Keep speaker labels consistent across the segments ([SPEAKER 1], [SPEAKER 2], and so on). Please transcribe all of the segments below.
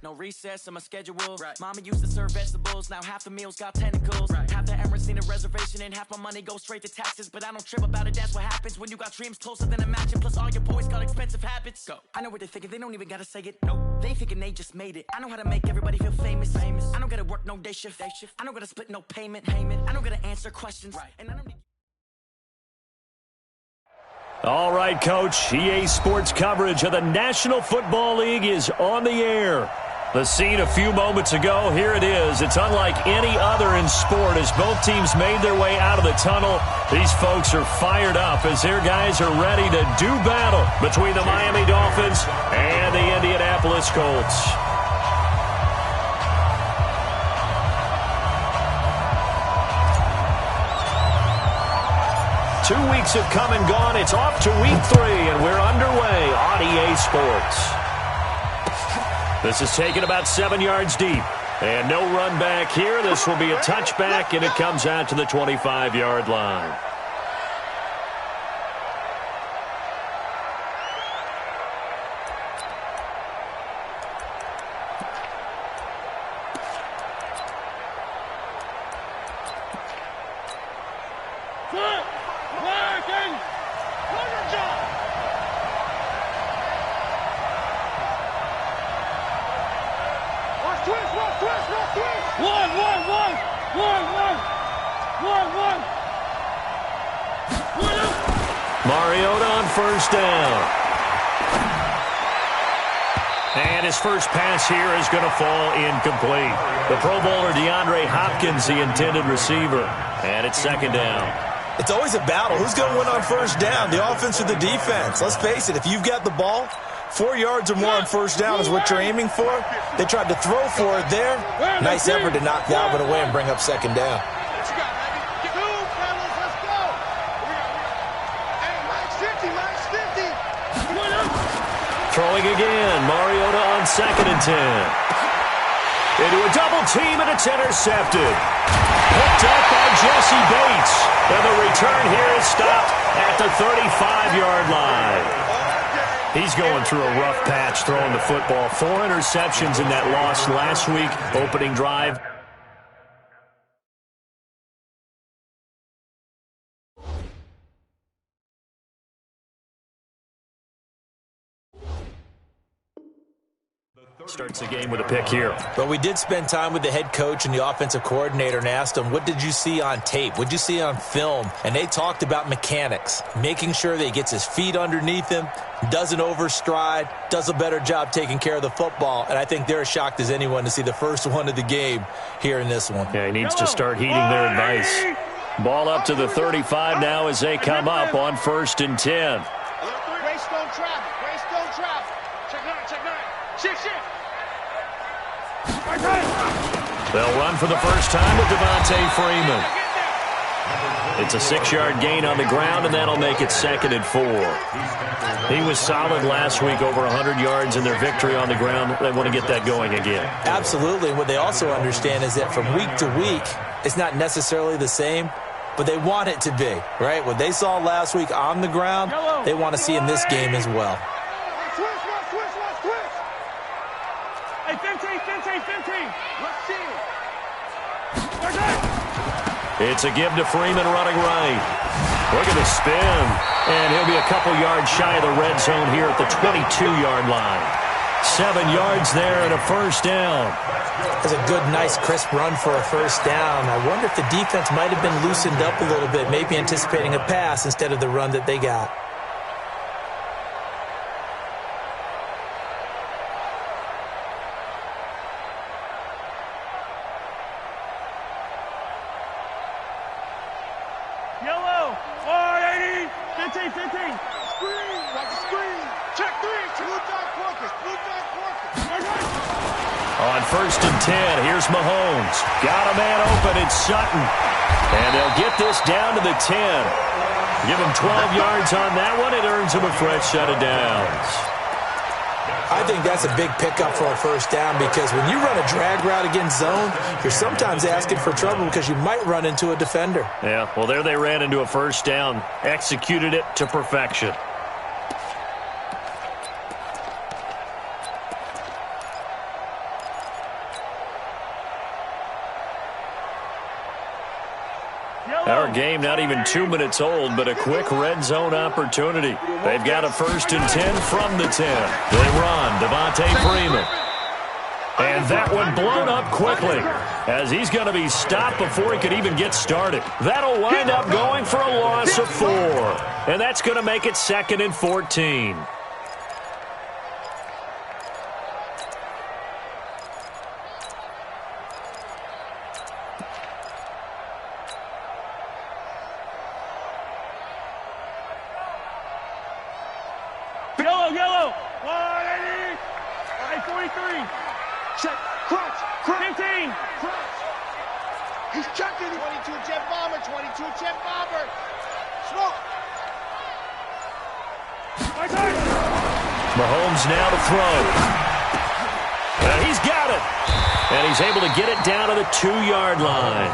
[SPEAKER 1] No recess on my schedule. Mama used to serve vegetables, now half the meals got tentacles. Half the Emirates need a reservation and half my money goes straight to taxes. But I don't trip about it, that's what happens when you got dreams closer than a mansion. Plus all your boys got expensive habits. Go. I know what they're thinking, they don't even gotta say it. Nope. They thinking they just made it. I know how to make everybody feel famous. I don't gotta work no day shift. I don't gotta split no payment. I don't gotta answer questions. And I don't need...
[SPEAKER 2] All right, Coach. EA Sports coverage of the National Football League is on the air. The scene a few moments ago, here it is. It's unlike any other in sport as both teams made their way out of the tunnel. These folks are fired up as their guys are ready to do battle between the Miami Dolphins and the Indianapolis Colts. 2 weeks have come and gone. It's off to week 3, and we're underway on EA Sports. This is taken about 7 yards deep. And no run back here. This will be a touchback, and it comes out to the 25-yard line. Mariota on first down. And his first pass here is going to fall incomplete. The Pro Bowler DeAndre Hopkins, the intended receiver. And it's second down.
[SPEAKER 3] It's always a battle. Who's going to win on first down, the offense or the defense? Let's face it, if you've got the ball, 4 yards or more on first down is what you're aiming for. They tried to throw for it there. Nice effort to knock that one away and bring up second down.
[SPEAKER 2] Throwing again, Mariota on 2nd and 10. Into a double team, and it's intercepted. Picked up by Jesse Bates. And the return here is stopped at the 35-yard line. He's going through a rough patch throwing the football. 4 interceptions in that loss last week, opening drive. Starts the game with a pick here.
[SPEAKER 3] But we did spend time with the head coach and the offensive coordinator and asked them, what did you see on tape? What did you see on film? And they talked about mechanics, making sure that he gets his feet underneath him, doesn't overstride, does a better job taking care of the football. And I think they're as shocked as anyone to see the first one of the game here in this one.
[SPEAKER 2] Yeah, he needs to start heeding their advice. Ball up to the 35 now as they come up on 1st and 10.
[SPEAKER 4] Greystone traffic. Greystone traffic. Check 9, check 9. Shift.
[SPEAKER 2] They'll run for the first time with Devontae Freeman. It's a 6-yard gain on the ground, and that'll make it 2nd and 4. He was solid last week, over 100 yards in their victory on the ground. They want to get that going again.
[SPEAKER 3] Absolutely. And what they also understand is that from week to week, it's not necessarily the same, but they want it to be, right? What they saw last week on the ground, they want to see in this game as well.
[SPEAKER 4] Hey, 15. Let's see it.
[SPEAKER 2] It's a give to Freeman running right. Look at the spin. And he'll be a couple yards shy of the red zone here at the 22-yard line. 7 yards there and a first down.
[SPEAKER 3] That's a good, nice, crisp run for a first down. I wonder if the defense might have been loosened up a little bit, maybe anticipating a pass instead of the run that they got.
[SPEAKER 4] Yellow. 480. 15. Screen. Like a screen. Check 3. Blue dot Porkers.
[SPEAKER 2] On 1st and 10, here's Mahomes. Got a man open, it's Sutton. And they'll get this down to the 10. Give him 12 yards on that one. It earns him a fresh set of downs.
[SPEAKER 3] I think that's a big pickup for a first down because when you run a drag route against zone, you're sometimes asking for trouble because you might run into a defender.
[SPEAKER 2] Yeah, well, there they ran into a first down. Executed it to perfection. Our game not even 2 minutes old, but a quick red zone opportunity. They've got a 1st and 10 from the 10. They run, Devontae Freeman. And that one blown up quickly as he's going to be stopped before he could even get started. That'll wind up going for a loss of 4. And that's going to make it 2nd and 14.
[SPEAKER 4] Yellow. 180. 43. Check. Crunch. 15. Crunch. He's checking. 22 jet bomber. 22 jet bomber. Smoke.
[SPEAKER 2] Mahomes now to throw. He's got it. And he's able to get it down to the 2-yard line.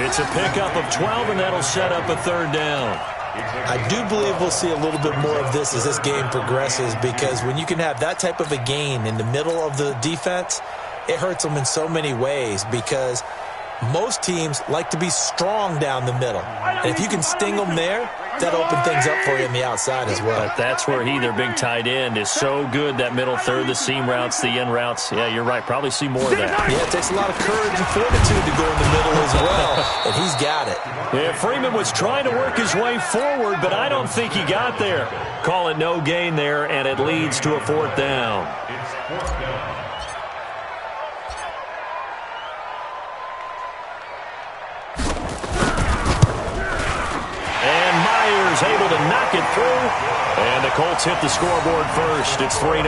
[SPEAKER 2] It's a pickup of 12, and that'll set up a 3rd down.
[SPEAKER 3] I do believe we'll see a little bit more of this as this game progresses, because when you can have that type of a gain in the middle of the defense, it hurts them in so many ways, because most teams like to be strong down the middle. And if you can sting them there, that'll open things up for you on the outside as well.
[SPEAKER 2] But that's where their big tight end, is so good, that middle third, the seam routes, the in routes. Yeah, you're right. Probably see more of that.
[SPEAKER 3] Yeah, it takes a lot of courage and fortitude to go in the middle as well, and he's got it.
[SPEAKER 2] Yeah, Freeman was trying to work his way forward, but I don't think he got there. Call it no gain there, and it leads to a 4th down. Able to knock it through, and the Colts hit the scoreboard first. It's 3-0.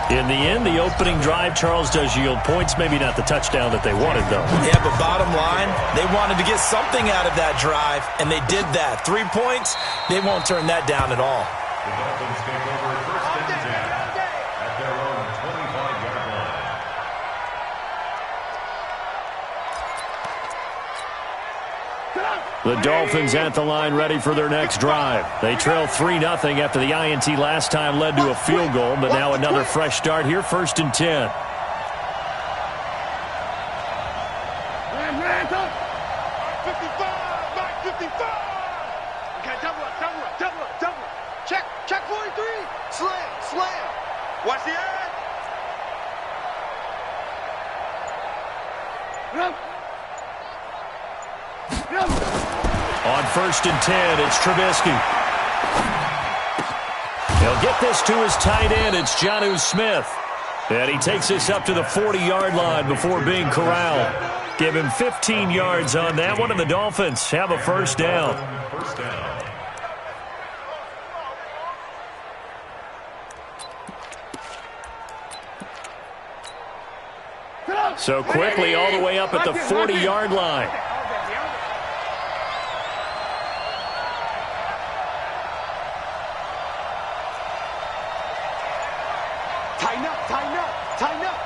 [SPEAKER 2] In the end, the opening drive, Charles, does yield points. Maybe not the touchdown that they wanted, though.
[SPEAKER 3] Yeah, but bottom line, they wanted to get something out of that drive, and they did that. 3 points, they won't turn that down at all.
[SPEAKER 5] The Dolphins take over 1st and 10 at their own 25-yard line.
[SPEAKER 2] The Dolphins at the line, ready for their next drive. They trail 3-0 after the INT last time led to a field goal, but now another fresh start here, 1st and 10.
[SPEAKER 4] Man, 55, back 55. Okay, double up. Check 43. Slam. Watch the end.
[SPEAKER 2] On 1st and 10, it's Trubisky. He'll get this to his tight end. It's Jonnu Smith. And he takes this up to the 40-yard line before being corralled. Give him 15 yards on that one, and the Dolphins have a 1st down. So quickly all the way up at the 40-yard line.
[SPEAKER 4] Tighten up.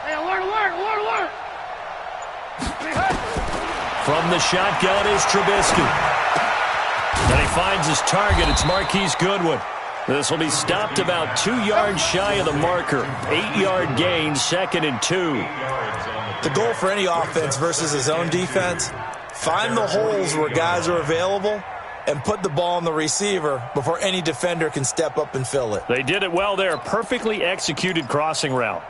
[SPEAKER 4] Hey, alert.
[SPEAKER 2] From the shotgun is Trubisky. And he finds his target. It's Marquise Goodwin. This will be stopped about 2 yards shy of the marker. 8-yard gain, 2nd and 2.
[SPEAKER 3] The goal for any offense versus his own defense, find the holes where guys are available and put the ball on the receiver before any defender can step up and fill it.
[SPEAKER 2] They did it well there. Perfectly executed crossing route.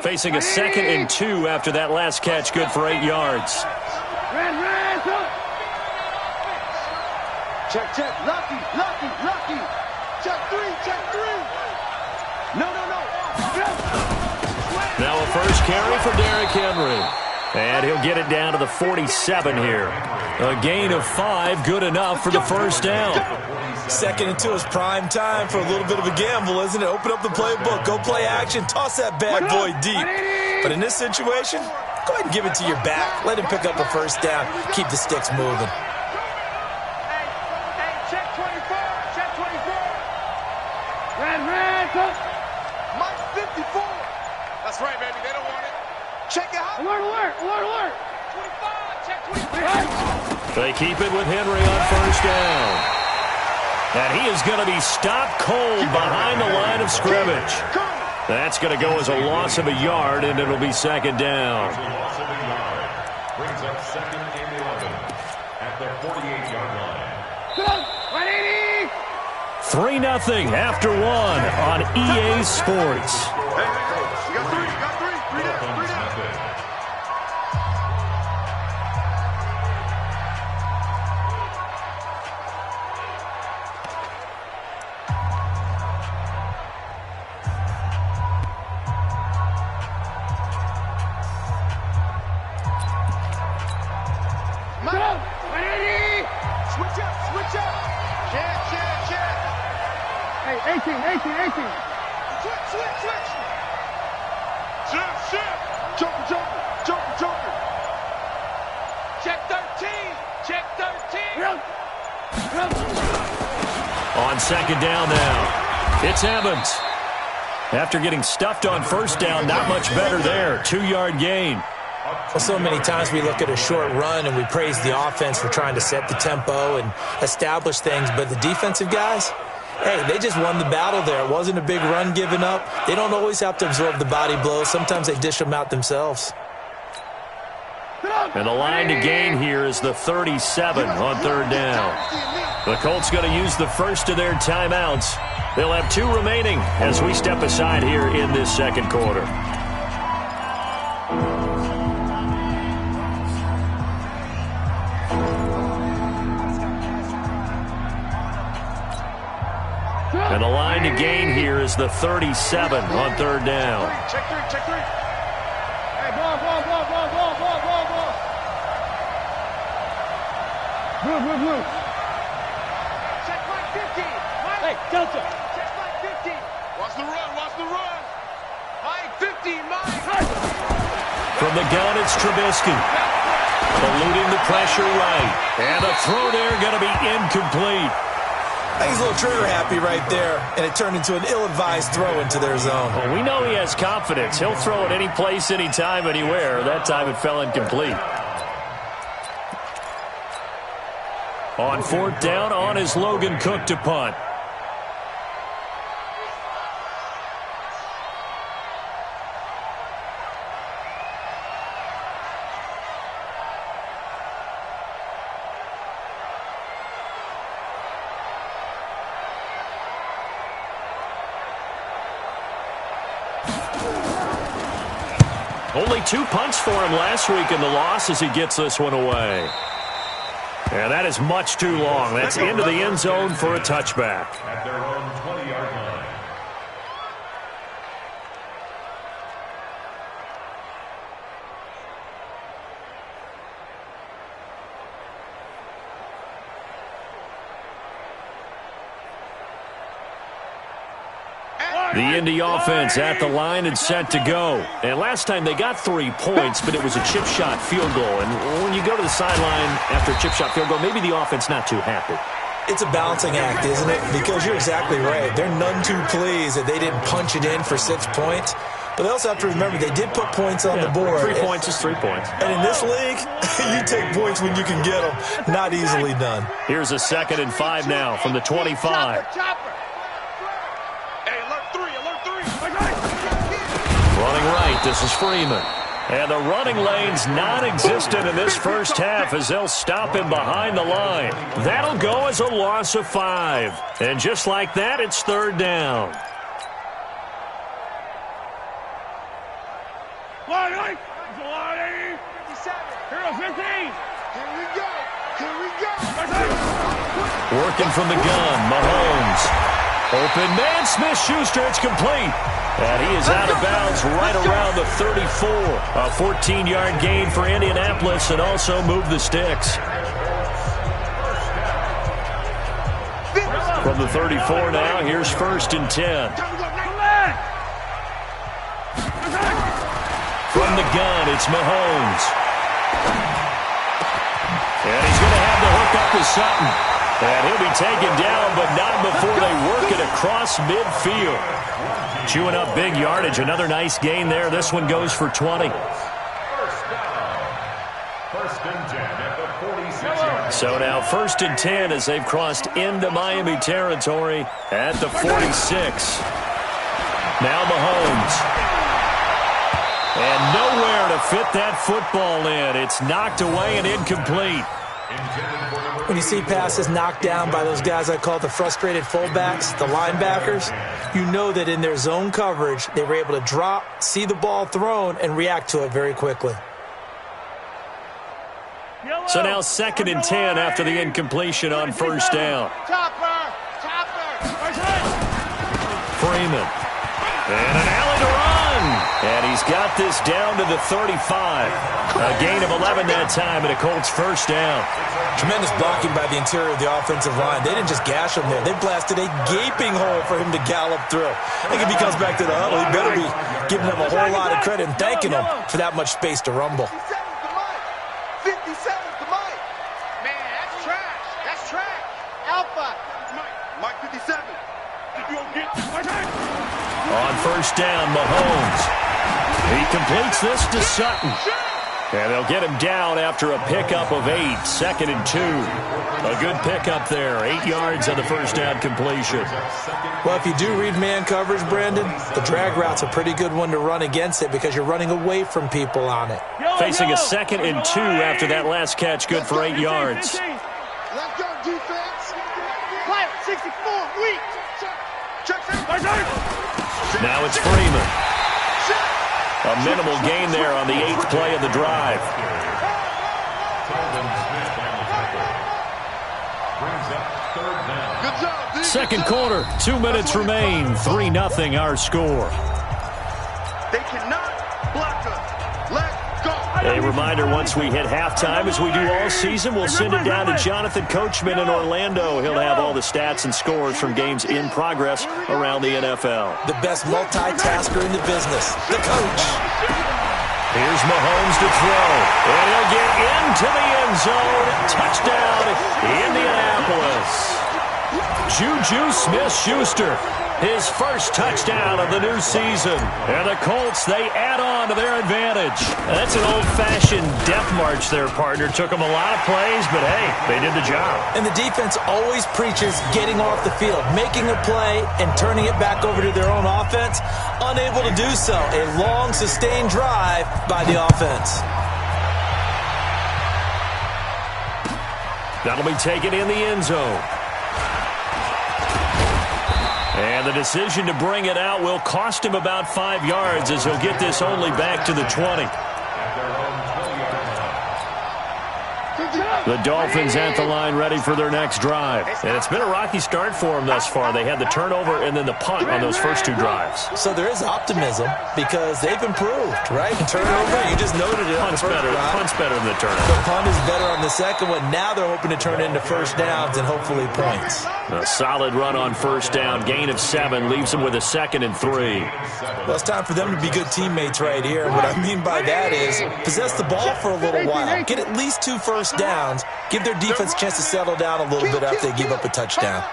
[SPEAKER 2] Facing a 2nd and 2 after that last catch, good for 8 yards.
[SPEAKER 4] Check. Lucky. Check 3. No.
[SPEAKER 2] Now a first carry for Derrick Henry. And he'll get it down to the 47 here. A gain of 5, good enough for the 1st down.
[SPEAKER 3] 2nd and 2 is prime time for a little bit of a gamble, isn't it? Open up the playbook, go play action, toss that bad boy deep. But in this situation, go ahead and give it to your back. Let him pick up a 1st down. Keep the sticks moving.
[SPEAKER 4] Hey, check 24. Red. Mike 54. That's right, baby. They don't want it. Check it out. Alert. 25. Check 25.
[SPEAKER 2] They keep it with Henry on 1st down. And he is going to be stopped cold behind the line of scrimmage. That's going to go as a loss of a yard, and it'll be 2nd down.
[SPEAKER 5] Brings up second and 11 at the 48-yard line.
[SPEAKER 2] 3-0 after one on EA Sports.
[SPEAKER 4] Hey, you got three. You got three. Three down. Switch up. Check. Hey, 18. Switch. Shift. Joker. Check 13.
[SPEAKER 2] On second down now, it's Evans. After getting stuffed on first down, not much better there. 2-yard gain.
[SPEAKER 3] Well, so many times we look at a short run and we praise the offense for trying to set the tempo and establish things, but the defensive guys, hey, they just won the battle there. It wasn't a big run given up. They don't always have to absorb the body blows. Sometimes they dish them out themselves.
[SPEAKER 2] And the line to gain here is the 37 on third down. The Colts going to use the first of their timeouts. They'll have 2 remaining as we step aside here in this second quarter. And the line to gain here is the 37 on third down.
[SPEAKER 4] Check three. Hey, ball. Blue. Check like 50. Hey, Delta. Check like 50. Watch the run. Mike 50, Mike.
[SPEAKER 2] From the gun, it's Trubisky. Eluding the pressure right. And the throw there going to be incomplete.
[SPEAKER 3] I think he's a little trigger happy right there, and it turned into an ill-advised throw into their zone.
[SPEAKER 2] Well, we know he has confidence. He'll throw it any place, anytime, anywhere. That time it fell incomplete. On fourth down, on is Logan Cook to punt. Only 2 punts for him last week in the loss as he gets this one away. And that is much too long. That's into the end zone for a touchback.
[SPEAKER 5] At their own 20-yard line.
[SPEAKER 2] The Indy offense at the line and set to go. And last time they got 3 points, but it was a chip shot field goal. And when you go to the sideline after a chip shot field goal, maybe the offense not too happy.
[SPEAKER 3] It's a balancing act, isn't it? Because you're exactly right. They're none too pleased that they didn't punch it in for 6 points. But they also have to remember they did put points on the board.
[SPEAKER 2] 3 points is 3 points.
[SPEAKER 3] And in this league, you take points when you can get them. Not easily done.
[SPEAKER 2] Here's a 2nd and 5 now from the 25. Running right, this is Freeman. And the running lane's non-existent in this first half as they'll stop him behind the line. That'll go as a loss of 5. And just like that, it's third down. Working from the gun, Mahomes. Open man, Smith-Schuster, it's complete. And he is out of bounds right around the 34. A 14-yard gain for Indianapolis and also move the sticks. From the 34 now, here's 1st and 10. From the gun, it's Mahomes. And he's going to have the hook up to Sutton. And he'll be taken down, but not before they work it across midfield. Chewing up big yardage. Another nice gain there. This one goes for 20.
[SPEAKER 5] First and 10 at the 46-yard.
[SPEAKER 2] So now 1st and 10 as they've crossed into Miami territory at the 46. Now Mahomes. And nowhere to fit that football in. It's knocked away and incomplete.
[SPEAKER 3] When you see passes knocked down by those guys I call the frustrated fullbacks, the linebackers, you know that in their zone coverage, they were able to drop, see the ball thrown, and react to it very quickly.
[SPEAKER 2] So now 2nd and 10 after the incompletion on first down. Freeman. And an alley to run. And he's got this down to the 35. A gain of 11 that time and a Colts first down.
[SPEAKER 3] Tremendous blocking by the interior of the offensive line. They didn't just gash him there. They blasted a gaping hole for him to gallop through. I think if he comes back to the huddle, he better be giving them a whole lot of credit and thanking them for that much space to rumble.
[SPEAKER 4] 57's the Mike. Man, that's trash. That's trash. Alpha. Mike 57.
[SPEAKER 2] On first down, Mahomes. He completes this to Sutton. And they'll get him down after a pickup of 8. 2nd and 2. A good pickup there. 8 yards on the first down completion.
[SPEAKER 3] Well, if you do read man coverage, Brandon, the drag route's a pretty good one to run against it because you're running away from people on it.
[SPEAKER 2] Facing a 2nd and 2 after that last catch, good for 8 yards.
[SPEAKER 4] Let's go, defense. Player 64, weak.
[SPEAKER 2] Now it's Freeman. A minimal gain there on the 8th play of the drive. Second quarter, 2 minutes remain. 3-0 our score.
[SPEAKER 4] They cannot block us. Let's go.
[SPEAKER 2] A reminder, once we hit halftime, as we do all season, we'll send it down to Jonathan Coachman in Orlando. He'll have all the stats and scores from games in progress around the NFL.
[SPEAKER 3] The best multitasker in the business, the coach.
[SPEAKER 2] Here's Mahomes to throw, and he'll get into the end zone. Touchdown, Indianapolis. Juju Smith-Schuster, his first touchdown of the new season. And the Colts, they add on to their advantage. That's an old-fashioned death march there, partner. Took them a lot of plays, but hey, they did the job.
[SPEAKER 3] And the defense always preaches getting off the field, making a play, and turning it back over to their own offense. Unable to do so. A long, sustained drive by the offense.
[SPEAKER 2] That'll be taken in the end zone. And the decision to bring it out will cost him about 5 yards as he'll get this only back to the 20. The Dolphins at the line ready for their next drive. And it's been a rocky start for them thus far. They had the turnover and then the punt on those first 2 drives.
[SPEAKER 3] So there is optimism because they've improved, right? Turnover, you just noted it.
[SPEAKER 2] Punt's better than the turnover.
[SPEAKER 3] The punt is better on the second one. Now they're hoping to turn into first downs and hopefully points.
[SPEAKER 2] A solid run on first down. Gain of 7 leaves them with a 2nd and 3.
[SPEAKER 3] Well, it's time for them to be good teammates right here. And what I mean by that is possess the ball for a little while. Get at least 2 first downs. Give their defense a chance to settle down a little bit after they give up a touchdown.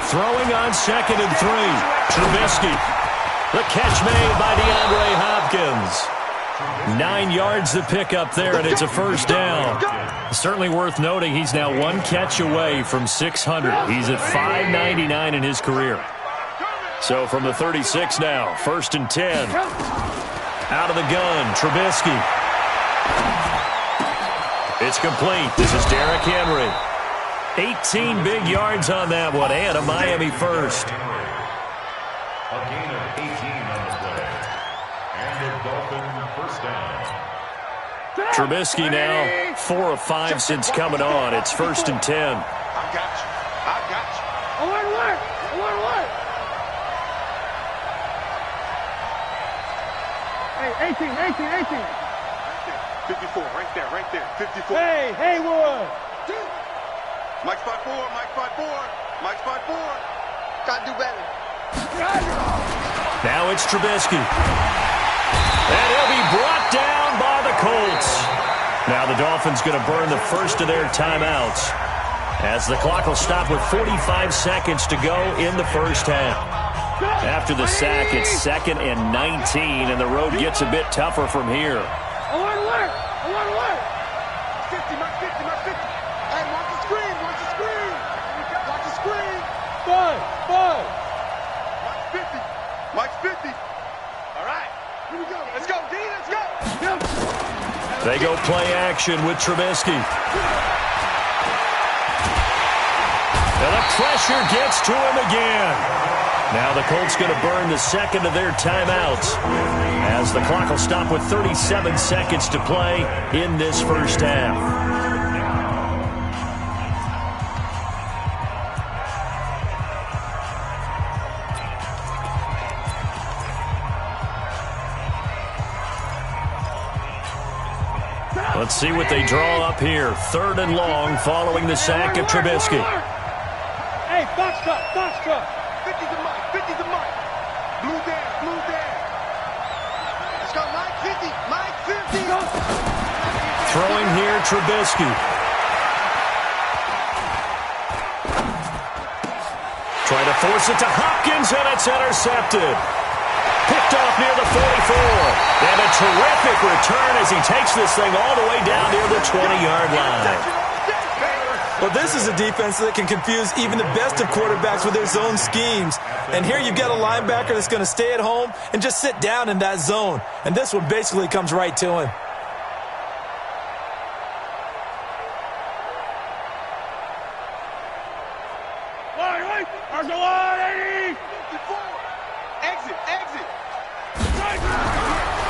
[SPEAKER 2] Throwing on 2nd and 3. Trubisky. The catch made by DeAndre Hopkins. 9 yards to pick up there, and it's a first down. Certainly worth noting he's now 1 catch away from 600. He's at 599 in his career. So from the 36 now, 1st and 10. Out of the gun, Trubisky. It's complete. This is Derrick Henry. 18 big yards on that one, and a Miami first.
[SPEAKER 5] A gain of 18 on the play. And the Dolphin first down.
[SPEAKER 2] Trubisky now 4 of 5 since coming on. It's 1st and 10.
[SPEAKER 4] I got you. I got you. Alert. 18. 54, right there. 54. Hey, Haywood. Mike 5-4. Gotta do better.
[SPEAKER 2] Now it's Trubisky. And he'll be brought down by the Colts. Now the Dolphins going to burn the first of their timeouts as the clock will stop with 45 seconds to go in the first half. After the sack, it's 2nd and 19, and the road gets a bit tougher from here.
[SPEAKER 4] Alert. 50, Mike 50. Hey, watch the screen. Watch the screen. 5. Mike's 50.
[SPEAKER 2] They go play action with Trubisky. And the pressure gets to him again. Now the Colts going to burn the second of their timeouts as the clock will stop with 37 seconds to play in this first half. Let's see what they draw up here. 3rd and long following the sack of Trubisky.
[SPEAKER 4] Hey, box truck, box truck. 50's a mic, 50's a mic. Blue down, blue down. Let's go, Mike 50, Mike 50.
[SPEAKER 2] Throwing here, Trubisky. Try to force it to Hopkins, and it's intercepted. Picked off near the 44. And a terrific return as he takes this thing all the way down near the 20-yard line.
[SPEAKER 3] Well, this is a defense that can confuse even the best of quarterbacks with their zone schemes. And here you've got a linebacker that's going to stay at home and just sit down in that zone. And this one basically comes right to him.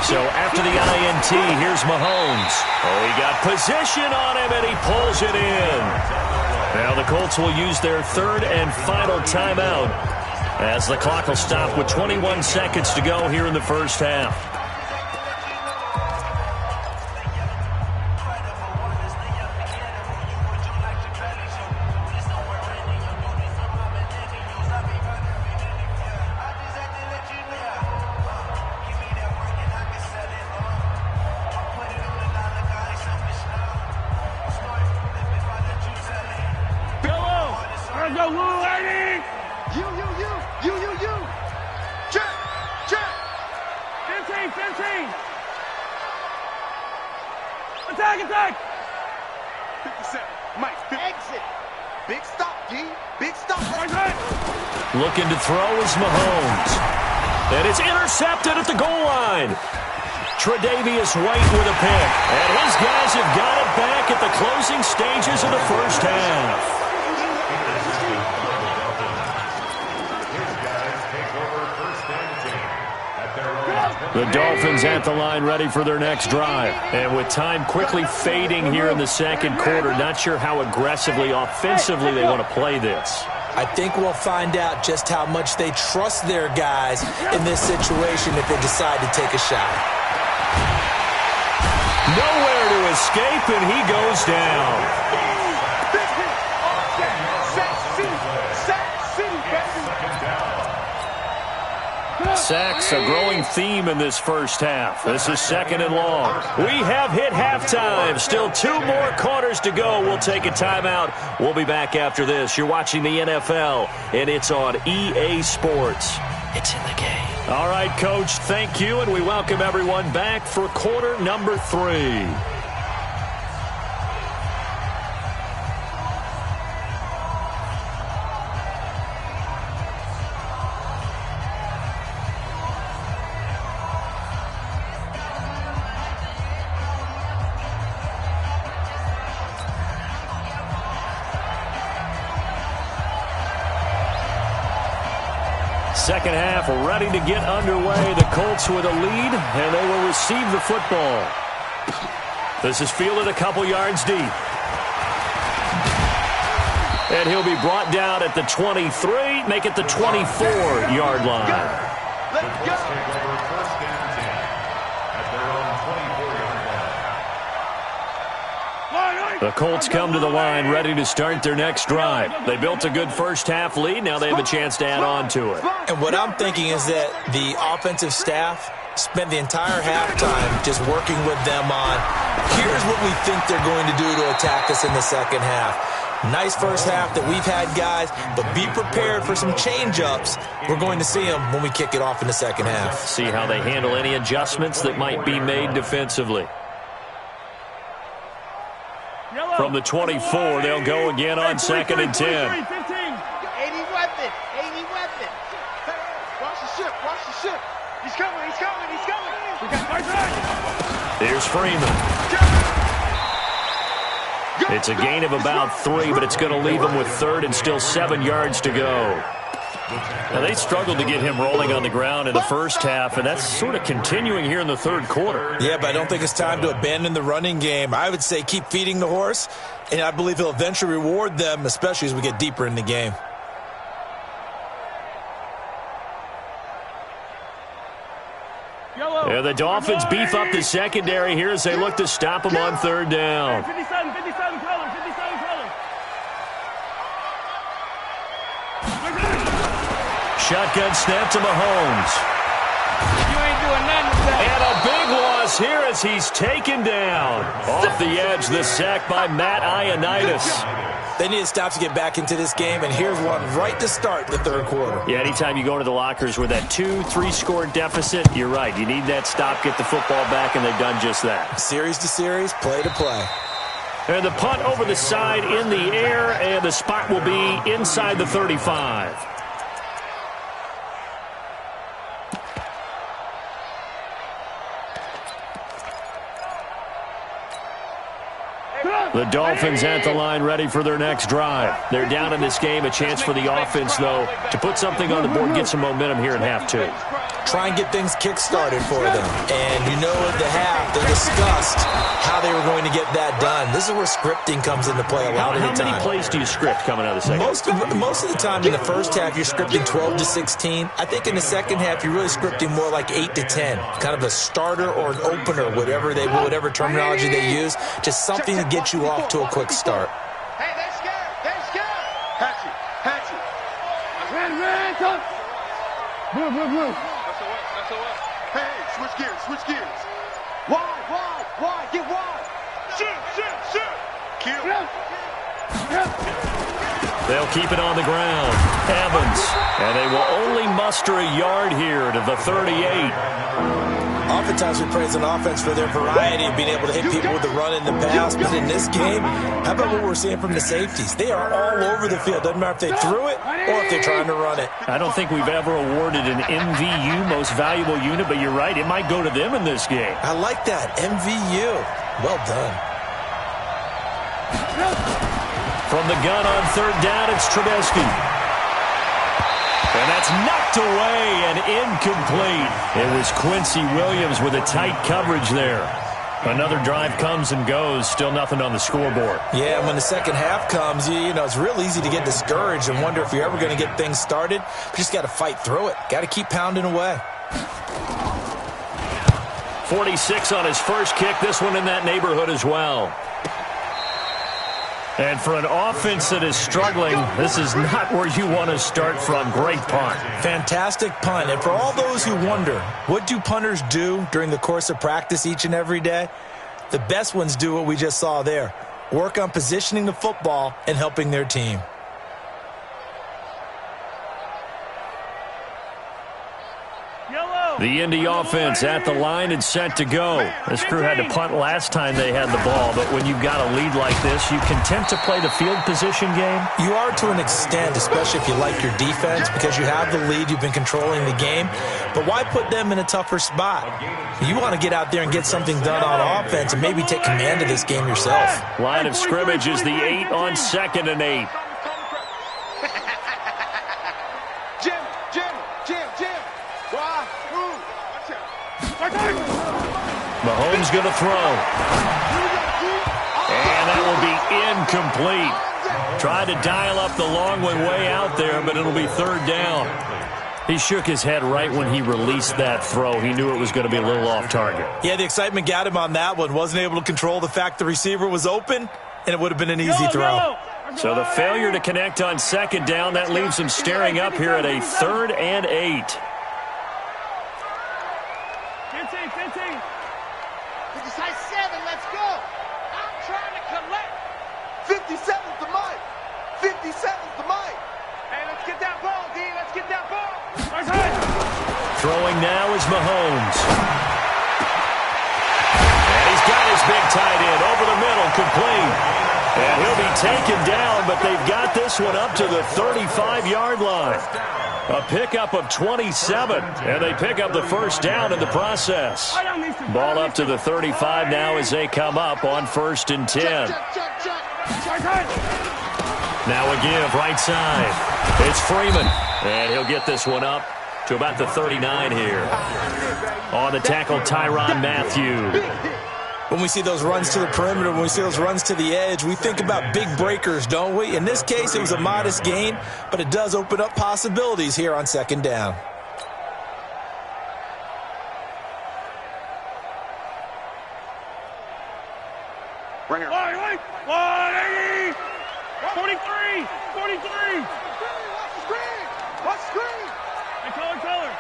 [SPEAKER 2] So after the INT, here's Mahomes. Oh, he got position on him, and he pulls it in. Now the Colts will use their 3rd and final timeout as the clock will stop with 21 seconds to go here in the first half.
[SPEAKER 4] Attack! 57. Mike, 50. Exit. Big stop, G. Big stop.
[SPEAKER 2] Looking to throw is Mahomes. And it's intercepted at the goal line. Tre'Davious White with a pick. And his guys have got it back at the closing stages of the first half. The Dolphins at the line ready for their next drive. And with time quickly fading here in the second quarter, not sure how aggressively, offensively they want to play this.
[SPEAKER 3] I think we'll find out just how much they trust their guys in this situation if they decide to take a shot.
[SPEAKER 2] Nowhere to escape, and he goes down. Sacks, a growing theme in this first half. This is 2nd and long. We have hit halftime. Still 2 more quarters to go. We'll take a timeout. We'll be back after this. You're watching the NFL, and it's on EA Sports. It's in the game. All right, Coach, thank you, and we welcome everyone back for quarter number 3. Second half ready to get underway. The Colts with a lead, and they will receive the football. This is fielded a couple yards deep. And he'll be brought down at the 23, make it the 24-yard line.
[SPEAKER 5] Let's go. Take over 1st and 10 at their own 24-yard line.
[SPEAKER 2] The Colts come to the line ready to start their next drive. They built a good first half lead. Now they have a chance to add on to it.
[SPEAKER 3] And what I'm thinking is that the offensive staff spent the entire halftime just working with them on, here's what we think they're going to do to attack us in the second half. Nice first half that we've had, guys, but be prepared for some change-ups. We're going to see them when we kick it off in the second half.
[SPEAKER 2] See how they handle any adjustments that might be made defensively. From the 24, they'll go again on 2nd and 10.
[SPEAKER 4] 80 weapon. 80 weapon. Watch the ship. Watch the ship. He's coming, he's coming, he's coming.
[SPEAKER 2] Here's Freeman. It's a gain of about 3, but it's going to leave him with 3rd and still 7 yards to go. Now, they struggled to get him rolling on the ground in the first half, and that's sort of continuing here in the third quarter.
[SPEAKER 3] Yeah, but I don't think it's time to abandon the running game. I would say keep feeding the horse, and I believe he'll eventually reward them, especially as we get deeper in the game.
[SPEAKER 2] Yeah, the Dolphins beef up the secondary here as they look to stop him on 3rd down.
[SPEAKER 4] 57, color.
[SPEAKER 2] Shotgun snap to Mahomes.
[SPEAKER 4] You ain't doing nothing with that.
[SPEAKER 2] And a big loss here as he's taken down. Off the edge, the sack by Matt Ioannidis.
[SPEAKER 3] They need to stop to get back into this game, and here's one right to start the third quarter.
[SPEAKER 2] Yeah, anytime you go into the lockers with that 2-3 score deficit, you're right. You need that stop, get the football back, and they've done just that.
[SPEAKER 3] Series to series, play to play.
[SPEAKER 2] And the punt over the side in the air, and the spot will be inside the 35. The Dolphins at the line ready for their next drive. They're down in this game. A chance for the offense, though, to put something on the board, get some momentum here in half 2.
[SPEAKER 3] Try and get things kick-started for them. And you know at the half, they discussed how they were going to get that done. This is where scripting comes into play a lot of the time.
[SPEAKER 2] How many plays do you script coming out of the second?
[SPEAKER 3] Most of the time in the first half, you're scripting 12 to 16. I think in the second half, you're really scripting more like 8 to 10. Kind of a starter or an opener, whatever terminology they use. Just something to get you off to a quick start.
[SPEAKER 4] Hey, they're scared. Hatch it. Ran, come. Blue. That's a what? Hey, switch gears. Wide, get wide. Shoot. Kill.
[SPEAKER 2] They'll keep it on the ground. Evans. And they will only muster a yard here to the 38.
[SPEAKER 3] Oftentimes we praise an offense for their variety of being able to hit people with the run in the pass, but in this game, how about what we're seeing from the safeties? They are all over the field. Doesn't matter if they threw it or if they're trying to run it.
[SPEAKER 2] I don't think we've ever awarded an MVU, most valuable unit, but you're right, it might go to them in this game.
[SPEAKER 3] I like that, MVU. Well done.
[SPEAKER 2] From the gun on 3rd down, it's Trubisky. And that's knocked away and incomplete. It was Quincy Williams with a tight coverage there. Another drive comes and goes, still nothing on the scoreboard.
[SPEAKER 3] Yeah, when the second half comes, you know, it's real easy to get discouraged and wonder if you're ever going to get things started. You just got to fight through it. Got to keep pounding away.
[SPEAKER 2] 46 on his first kick, this one in that neighborhood as well. And for an offense that is struggling, this is not where you want to start from. Great punt.
[SPEAKER 3] Fantastic punt. And for all those who wonder, what do punters do during the course of practice each and every day? The best ones do what we just saw there. Work on positioning the football and helping their team.
[SPEAKER 2] The Indy offense at the line and set to go. This crew had to punt last time they had the ball, but when you've got a lead like this, you content to play the field position game?
[SPEAKER 3] You are to an extent, especially if you like your defense, because you have the lead, you've been controlling the game. But why put them in a tougher spot? You want to get out there and get something done on offense and maybe take command of this game yourself.
[SPEAKER 2] Line of scrimmage is the 8 on 2nd and 8. Mahomes going to throw. And that will be incomplete. Tried to dial up the long one way out there, but it'll be 3rd down. He shook his head right when he released that throw. He knew it was going to be a little off target.
[SPEAKER 3] Yeah, the excitement got him on that one. Wasn't able to control the fact the receiver was open, and it would have been an easy throw.
[SPEAKER 2] So the failure to connect on 2nd down, that leaves him staring up here at a 3rd and 8.
[SPEAKER 4] 57, let's go. I'm trying to collect. 57's the mic. 57's the mic. Hey, let's get that ball, D. Let's get that ball.
[SPEAKER 2] Throwing now is Mahomes. And he's got his big tight end over the middle, complete. And he'll be taken down, but they've got this one up to the 35-yard line. A pickup of 27, and they pick up the first down in the process. Ball up to the 35 now as they come up on 1st and 10. Now a give right side. It's Freeman, and he'll get this one up to about the 39 here. On the tackle, Tyrann Mathieu.
[SPEAKER 3] When we see those runs to the perimeter, when we see those runs to the edge, we think about big breakers, don't we? In this case, it was a modest gain, but it does open up possibilities here on 2nd down.
[SPEAKER 4] Bring her.
[SPEAKER 6] 180! 43! 43!
[SPEAKER 4] Watch the screen! Watch the screen!
[SPEAKER 6] Hey, color!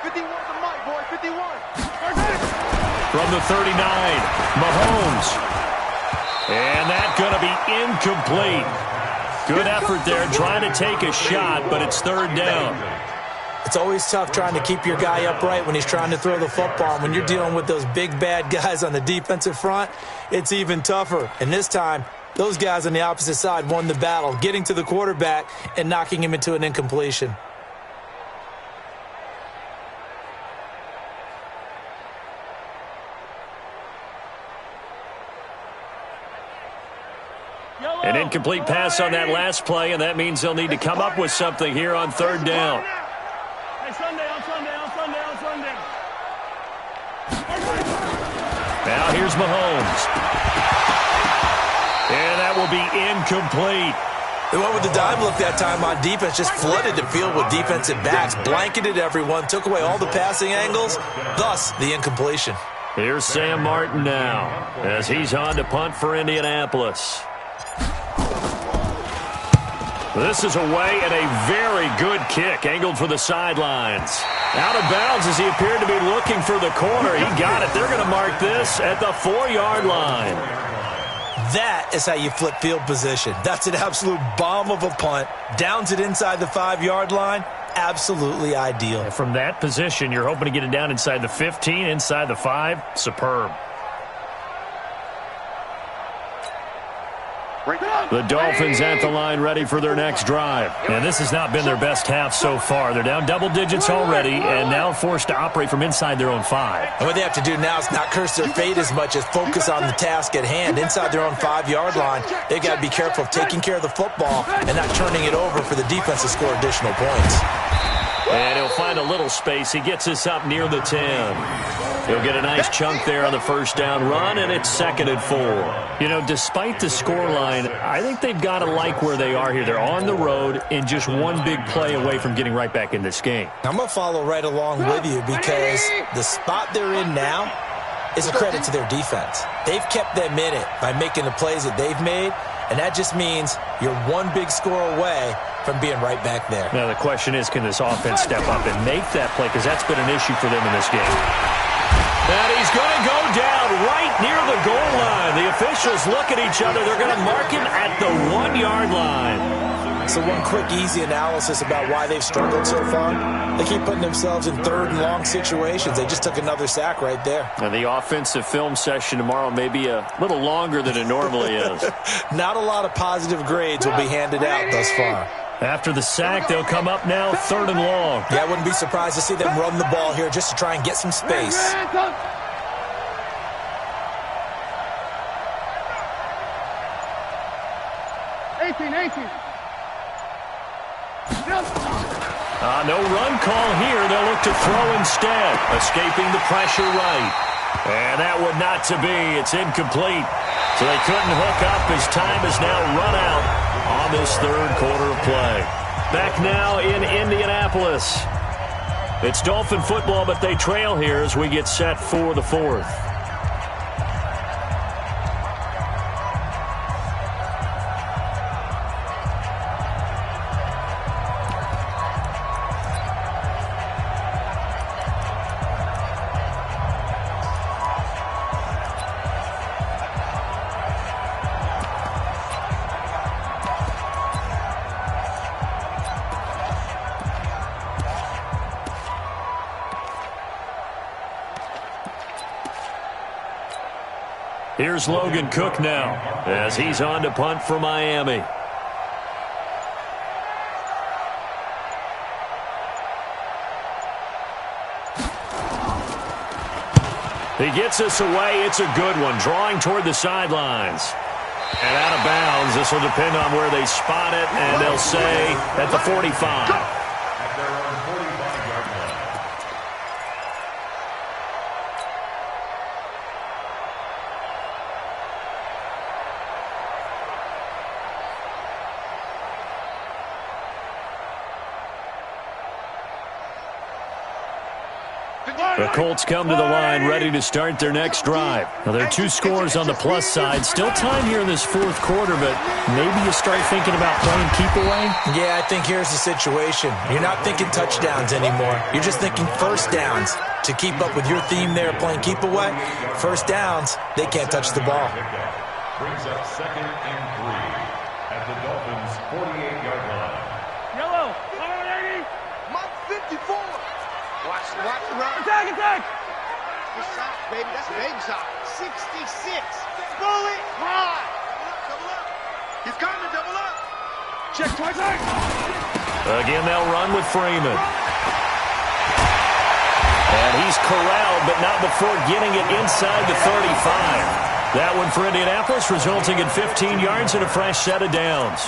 [SPEAKER 4] 51 to Mike, boy, 51.
[SPEAKER 2] From the 39, Mahomes. And that's going to be incomplete. Good effort there trying to take a shot, but it's 3rd down.
[SPEAKER 3] It's always tough trying to keep your guy upright when he's trying to throw the football. And when you're dealing with those big, bad guys on the defensive front, it's even tougher. And this time, those guys on the opposite side won the battle, getting to the quarterback and knocking him into an incompletion.
[SPEAKER 2] An incomplete pass on that last play, and that means they'll need to come up with something here on 3rd down.
[SPEAKER 6] Hey, Sunday.
[SPEAKER 2] Now here's Mahomes. And that will be incomplete.
[SPEAKER 3] They went with the dime look that time on defense, just flooded the field with defensive backs, blanketed everyone, took away all the passing angles, thus the incompletion.
[SPEAKER 2] Here's Sam Martin now as he's on to punt for Indianapolis. This is away and a very good kick, angled for the sidelines. Out of bounds as he appeared to be looking for the corner. He got it. They're going to mark this at the 4-yard line.
[SPEAKER 3] That is how you flip field position. That's an absolute bomb of a punt. Downs it inside the 5-yard line. Absolutely ideal.
[SPEAKER 2] And from that position, you're hoping to get it down inside the 15, inside the 5. Superb. The Dolphins at the line ready for their next drive. And this has not been their best half so far. They're down double digits already and now forced to operate from inside their own 5.
[SPEAKER 3] And what they have to do now is not curse their fate as much as focus on the task at hand. Inside their own 5-yard line, they've got to be careful of taking care of the football and not turning it over for the defense to score additional points.
[SPEAKER 2] And he'll find a little space. He gets us up near the 10. He'll get a nice chunk there on the 1st down run, and it's 2nd and 4. You know, despite the scoreline, I think they've got to like where they are here. They're on the road and just one big play away from getting right back in this game.
[SPEAKER 3] I'm going to follow right along with you because the spot they're in now is a credit to their defense. They've kept them in it by making the plays that they've made, and that just means you're one big score away from being right back there.
[SPEAKER 2] Now, the question is, can this offense step up and make that play? Because that's been an issue for them in this game. And he's going to go down right near the goal line. The officials look at each other. They're going to mark him at the 1-yard line.
[SPEAKER 3] So one quick, easy analysis about why they've struggled so far. They keep putting themselves in 3rd and long situations. They just took another sack right there.
[SPEAKER 2] And the offensive film session tomorrow may be a little longer than it normally is.
[SPEAKER 3] Not a lot of positive grades will be handed out thus far.
[SPEAKER 2] After the sack, they'll come up now 3rd and long.
[SPEAKER 3] Yeah, I wouldn't be surprised to see them run the ball here just to try and get some space.
[SPEAKER 2] No run call here. They'll look to throw instead, escaping the pressure right. And that would not to be. It's incomplete. So they couldn't hook up as time is now run out on this 3rd quarter of play. Back now in Indianapolis. It's Dolphin football, but they trail here as we get set for the 4th. Here's Logan Cook now as he's on to punt for Miami. He gets us away. It's a good one. Drawing toward the sidelines. And out of bounds. This will depend on where they spot it. And they'll say at the 45.
[SPEAKER 5] At their own 45-yard line.
[SPEAKER 2] The Colts come to the line ready to start their next drive. Now, there are 2 scores on the plus side. Still time here in this fourth quarter, but maybe you start thinking about playing keep away?
[SPEAKER 3] Yeah, I think here's the situation. You're not thinking touchdowns anymore. You're just thinking first downs. To keep up with your theme there, playing keep away, first downs, they can't touch the ball.
[SPEAKER 5] Brings up 2nd and 3 at the Dolphins' 48-yard line.
[SPEAKER 6] Yellow. Come on, Eddie.
[SPEAKER 4] Mike 54. Watch the run.
[SPEAKER 6] Attack, attack.
[SPEAKER 4] Good shot, baby. That's a baby shot. 66. Bullet high. Double up. He's coming. Double up.
[SPEAKER 6] Check twice.
[SPEAKER 2] Again, they'll run with Freeman. And he's corralled, but not before getting it inside the 35. That one for Indianapolis, resulting in 15 yards and a fresh set of downs.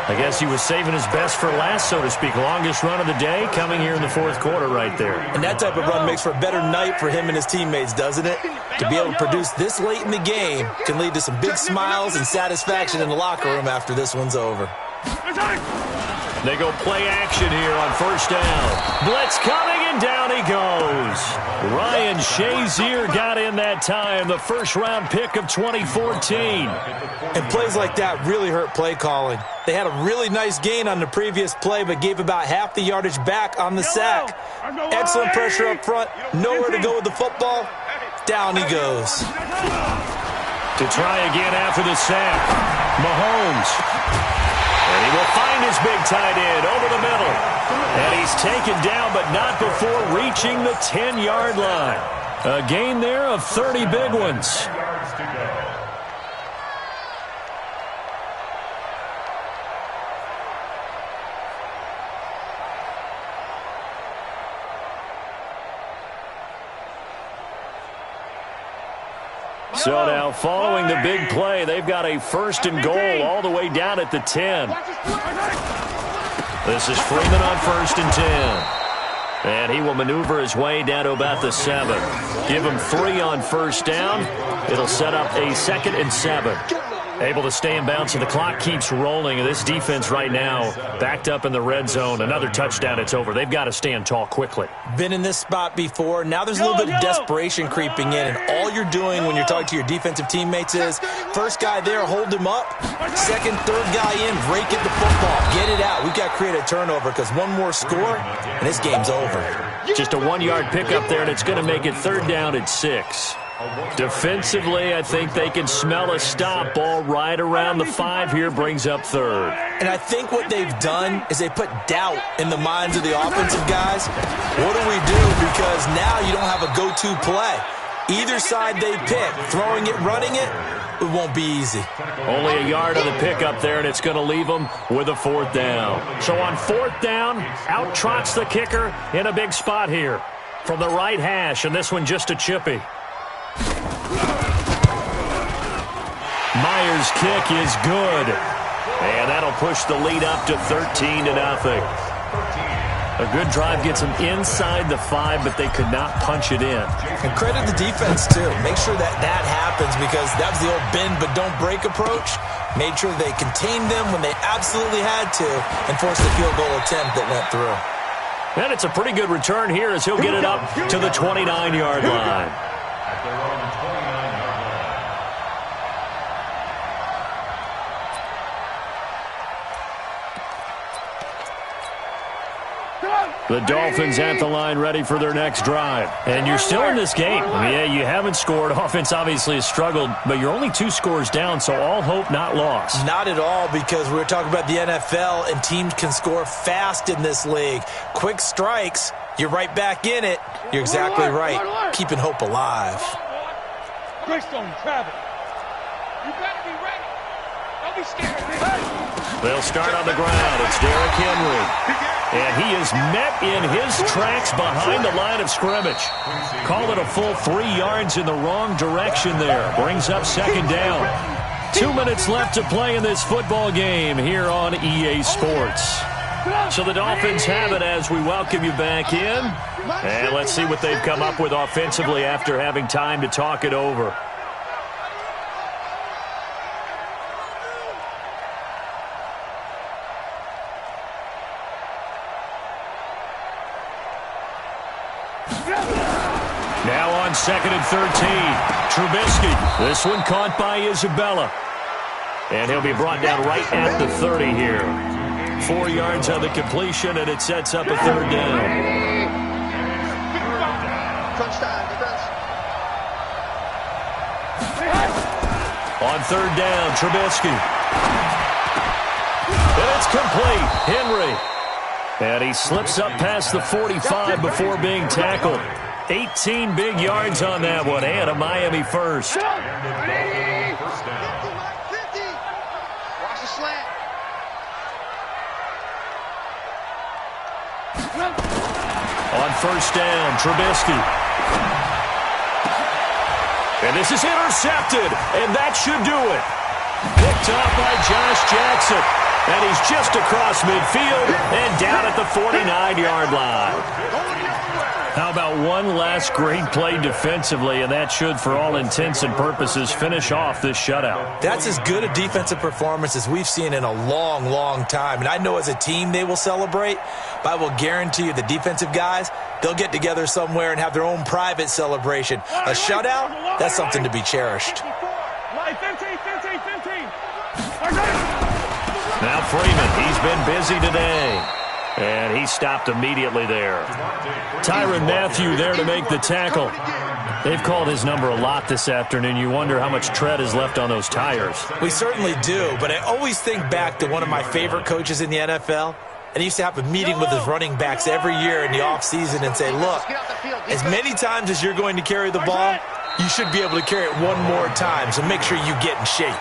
[SPEAKER 2] I guess he was saving his best for last, so to speak. Longest run of the day coming here in the fourth quarter right there.
[SPEAKER 3] And that type of run makes for a better night for him and his teammates, doesn't it? To be able to produce this late in the game can lead to some big smiles and satisfaction in the locker room after this one's over.
[SPEAKER 2] They go play action here on first down. Blitz coming, and down he goes. Ryan Shazier got in that time, the first-round pick of 2014.
[SPEAKER 3] And plays like that really hurt play calling. They had a really nice gain on the previous play, but gave about half the yardage back on the sack. Excellent pressure up front, nowhere to go with the football. Down he goes.
[SPEAKER 2] To try again after the sack, Mahomes. And he will find his big tight end over the middle. And he's taken down, but not before reaching the 10-yard line. A gain there of 30 big ones. So now, following the big play, they've got a first and goal all the way down at the 10. This is Freeman on first and 10. And he will maneuver his way down to about the 7. Give him 3 on first down. It'll set up a 2nd and 7. Able to stay in bounds, and the clock keeps rolling. And this defense right now backed up in the red zone. Another touchdown, it's over. They've got to stand tall quickly.
[SPEAKER 3] Been in this spot before. Now there's a little bit of desperation creeping in, and all you're doing when you're talking to your defensive teammates is first guy there, hold him up. Second, third guy in, break it the football. Get it out. We've got to create a turnover because one more score, and this game's over.
[SPEAKER 2] Just a 1-yard pickup there, and it's going to make it third down at 6. Defensively, I think they can smell a stop. Ball right around the 5 here, brings up third.
[SPEAKER 3] And I think what they've done is they put doubt in the minds of the offensive guys. What do we do? Because now you don't have a go-to play. Either side they pick, throwing it, running it, it won't be easy.
[SPEAKER 2] Only a yard of the pickup there, and it's going to leave them with a 4th down. So on 4th down, out trots the kicker in a big spot here from the right hash, and this one just a chippy. Myers' kick is good. And that'll push the lead up to 13-0. A good drive gets them inside the 5, but they could not punch it in.
[SPEAKER 3] And credit the defense, too. Make sure that that happens because that was the old bend but don't break approach. Made sure they contained them when they absolutely had to and forced the field goal attempt that went through.
[SPEAKER 2] And it's a pretty good return here as he'll get it up to the 29-yard line.
[SPEAKER 5] At their own 29-yard line.
[SPEAKER 2] The Dolphins at the line ready for their next drive. And you're still in this game. I mean, yeah, you haven't scored. Offense obviously has struggled, but you're only 2 scores down, so all hope not lost.
[SPEAKER 3] Not at all, because we were talking about the NFL, and teams can score fast in this league. Quick strikes, you're right back in it. You're exactly right. Keeping hope alive.
[SPEAKER 6] Greystone, travel.
[SPEAKER 4] You better be ready. Don't be scared.
[SPEAKER 2] They'll start on the ground. It's Derrick Henry. And he is met in his tracks behind the line of scrimmage. Call it a full 3 yards in the wrong direction there. Brings up second down. 2 minutes left to play in this football game here on EA Sports. So the Dolphins have it as we welcome you back in. And let's see what they've come up with offensively after having time to talk it over. Now on 2nd and 13. Trubisky. This one caught by Isabella. And he'll be brought down right at the 30 here. 4 yards on the completion, and it sets up a third down. On third down, Trubisky. And it's complete. Henry. And he slips up past the 45 before being tackled. 18 big yards on that one, and a Miami first.
[SPEAKER 4] Watch the slant.
[SPEAKER 2] On first down, Trubisky. And this is intercepted, and that should do it. Picked off by Josh Jackson. And he's just across midfield and down at the 49-yard line. How about one last great play defensively, and that should, for all intents and purposes, finish off this shutout.
[SPEAKER 3] That's as good a defensive performance as we've seen in a long, long time. And I know as a team they will celebrate, but I will guarantee you the defensive guys, they'll get together somewhere and have their own private celebration. A shutout, that's something to be cherished.
[SPEAKER 6] 15.
[SPEAKER 2] Now Freeman, he's been busy today. And he stopped immediately there. Tyrann Mathieu there to make the tackle. They've called his number a lot this afternoon. You wonder how much tread is left on those tires.
[SPEAKER 3] We certainly do, but I always think back to one of my favorite coaches in the NFL. And he used to have a meeting with his running backs every year in the offseason and say, look, as many times as you're going to carry the ball, you should be able to carry it one more time, so make sure you get in shape.